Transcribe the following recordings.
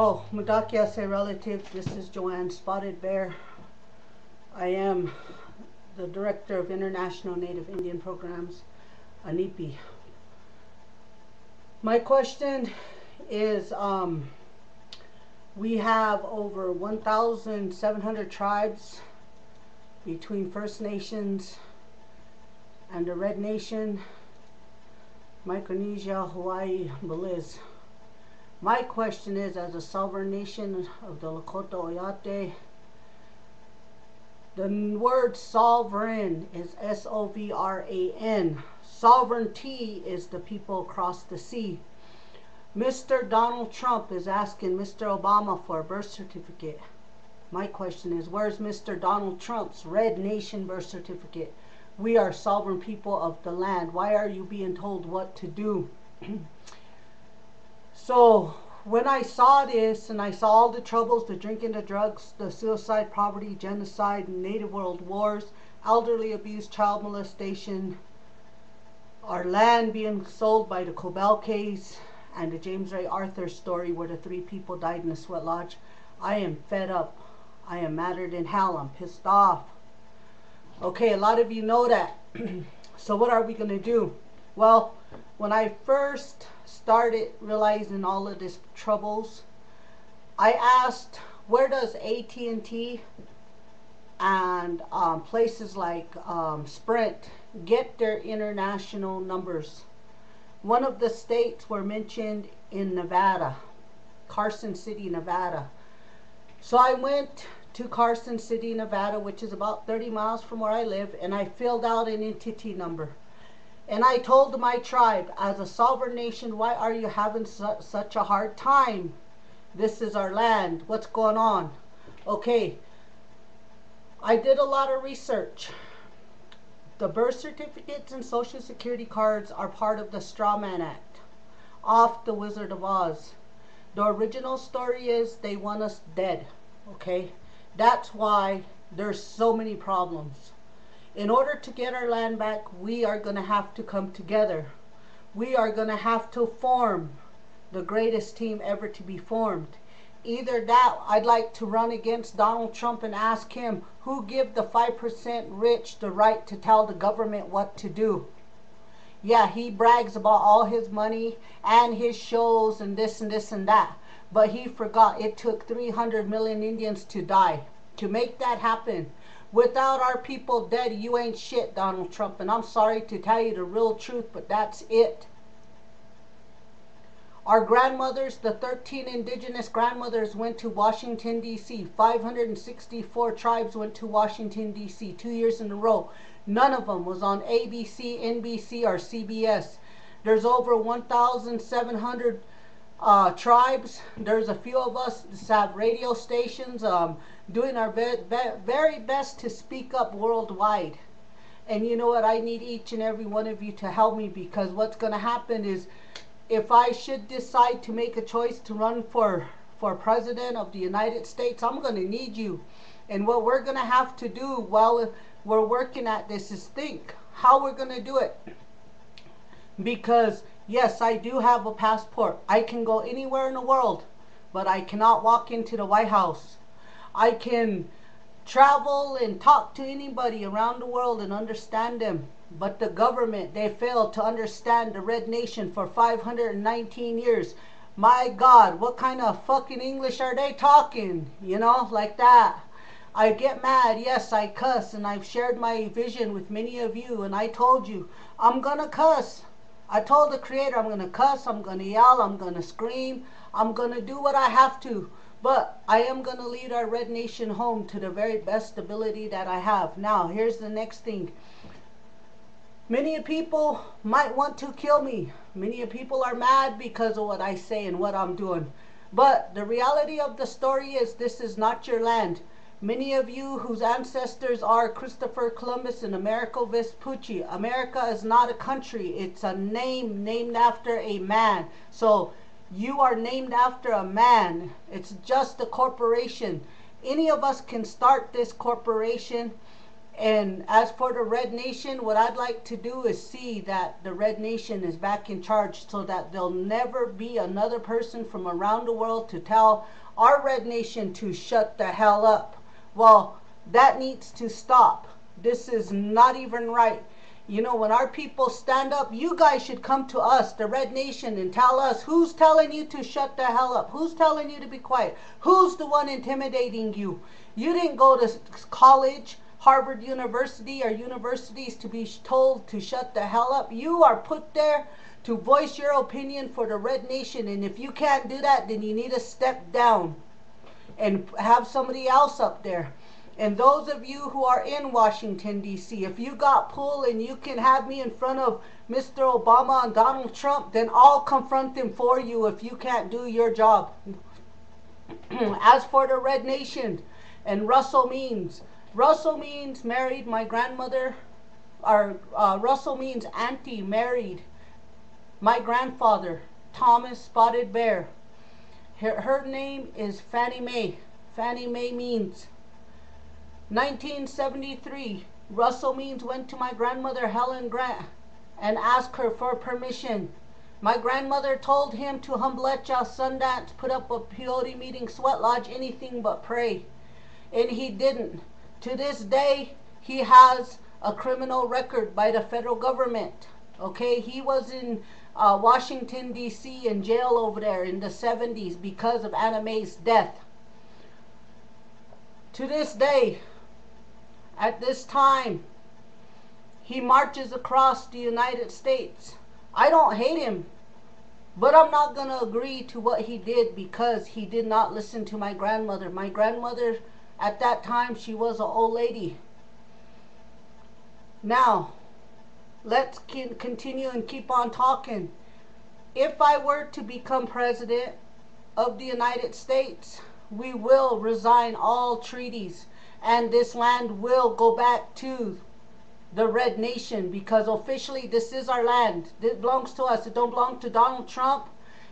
Oh, Mudakiase relative, this is Joanne Spotted Bear. I am the Director of International Native Indian Programs, ANIPI. My question is, we have over 1,700 tribes between First Nations and the Red Nation, Micronesia, Hawaii, Belize. My question is, as a sovereign nation of the Lakota Oyate, the word sovereign is S-O-V-R-A-N. Sovereignty is the people across the sea. Mr. Donald Trump is asking Mr. Obama for a birth certificate. My question is, where's Mr. Donald Trump's Red Nation birth certificate? We are sovereign people of the land. Why are you being told what to do? So when I saw this and I saw all the troubles, the drinking, the drugs, the suicide, poverty, genocide, native world wars, elderly abuse, child molestation, our land being sold by the Cobelkes, and the James Ray Arthur story where the 3 people died in the sweat lodge, I am fed up. I am madder than hell. I'm pissed off. Okay, a lot of you know that. So what are we going to do? Well, when I first started realizing all of these troubles, I asked, where does AT&T and places like Sprint get their international numbers? One of the states were mentioned in Nevada, Carson City, Nevada. So I went to Carson City, Nevada, which is about 30 miles from where I live, and I filled out an entity number. And I told my tribe, as a sovereign nation, why are you having such a hard time? This is our land. What's going on? Okay, I did a lot of research. The birth certificates and social security cards are part of the Straw Man Act, off the Wizard of Oz. The original story is they want us dead, okay? That's why there's so many problems. In order to get our land back, we are going to have to come together. We are going to have to form the greatest team ever to be formed. Either that, I'd like to run against Donald Trump and ask him, who give the 5% rich the right to tell the government what to do? Yeah, he brags about all his money and his shows and this and this and that. But he forgot it took 300 million Indians to die to make that happen. Without our people dead, you ain't shit, Donald Trump. And I'm sorry to tell you the real truth, but that's it. Our grandmothers, the 13 indigenous grandmothers, went to Washington, D.C. 564 tribes went to Washington, D.C. 2 years in a row. None of them was on ABC, NBC, or CBS. There's over 1,700 tribes. There's a few of us that have radio stations doing our very best to speak up worldwide. And you know what? I need each and every one of you to help me, because what's going to happen is, if I should decide to make a choice to run for president of the United States, I'm going to need you. And what we're going to have to do while we're working at this is think how we're going to do it. Because yes, I do have a passport. I can go anywhere in the world, but I cannot walk into the White House. I can travel and talk to anybody around the world and understand them. But the government, they failed to understand the Red Nation for 519 years. My God, what kind of fucking English are they talking? You know, like that. I get mad, yes, I cuss, and I've shared my vision with many of you, and I told you, I'm gonna cuss. I told the Creator, I'm going to cuss, I'm going to yell, I'm going to scream, I'm going to do what I have to. But I am going to lead our Red Nation home to the very best ability that I have. Now, here's the next thing. Many people might want to kill me. Many people are mad because of what I say and what I'm doing. But the reality of the story is, this is not your land. Many of you whose ancestors are Christopher Columbus and Amerigo Vespucci. America is not a country. It's a name named after a man. So you are named after a man. It's just a corporation. Any of us can start this corporation, And as for the Red Nation, what I'd like to do is see that the Red Nation is back in charge so that there'll never be another person from around the world to tell our Red Nation to shut the hell up. Well, that needs to stop. This is not even right. You know, when our people stand up, you guys should come to us, the Red Nation, and tell us who's telling you to shut the hell up. Who's telling you to be quiet? Who's the one intimidating you? You didn't go to college, Harvard University, or universities to be told to shut the hell up. You are put there to voice your opinion for the Red Nation, and if you can't do that, then you need to step down and have somebody else up there. And those of you who are in Washington, D.C., if you got pull and you can have me in front of Mr. Obama and Donald Trump, then I'll confront them for you if you can't do your job. As for the Red Nation and Russell Means married my grandmother, or Russell Means' auntie married my grandfather, Thomas Spotted Bear. Her name is Fannie Mae. Fannie Mae Means. 1973, Russell Means went to my grandmother Helen Grant and asked her for permission. My grandmother told him to Humblecha, Sundance, put up a peyote meeting, sweat lodge, anything but pray. And he didn't. To this day, he has a criminal record by the federal government. Okay, he was in Washington, D.C. in jail over there in the 70s because of Anna Mae's death. To this day, at this time, he marches across the United States. I don't hate him, but I'm not going to agree to what he did because he did not listen to my grandmother. My grandmother, at that time, she was an old lady. Now, let's continue and keep on talking. If I were to become president of the United States, we will resign all treaties, and this land will go back to the Red Nation, because officially this is our land. It belongs to us. It don't belong to Donald Trump.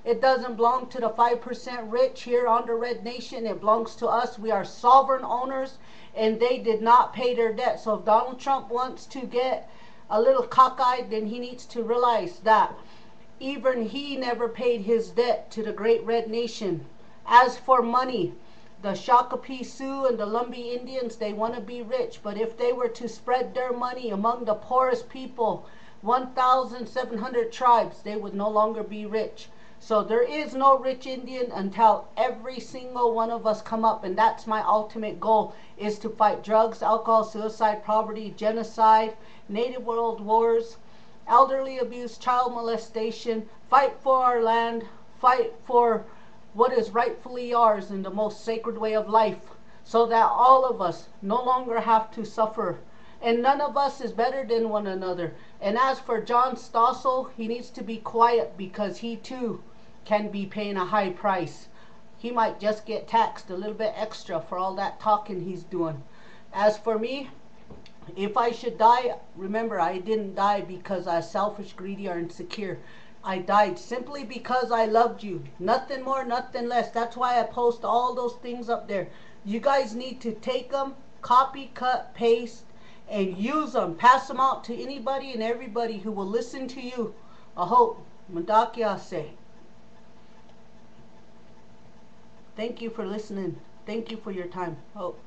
It doesn't belong to the 5% rich here on the Red Nation. It belongs to us. We are sovereign owners, and they did not pay their debt. So if Donald Trump wants to get a little cockeyed, then he needs to realize that even he never paid his debt to the Great Red Nation. As for money, the Shakopee Sioux and the Lumbee Indians, they want to be rich, but if they were to spread their money among the poorest people, 1,700 tribes, they would no longer be rich. So there is no rich Indian until every single one of us come up, and that's my ultimate goal, is to fight drugs, alcohol, suicide, poverty, genocide, native world wars, elderly abuse, child molestation, fight for our land, fight for what is rightfully ours in the most sacred way of life, so that all of us no longer have to suffer. And none of us is better than one another. And as for John Stossel, he needs to be quiet because he too can be paying a high price. He might just get taxed a little bit extra for all that talking he's doing. As for me, if I should die, remember, I didn't die because I was selfish, greedy, or insecure. I died simply because I loved you. Nothing more, nothing less. That's why I post all those things up there. You guys need to take them, copy, cut, paste, and use them. Pass them out to anybody and everybody who will listen to you. I hope. Mandakyase. Thank you for listening. Thank you for your time. Hope.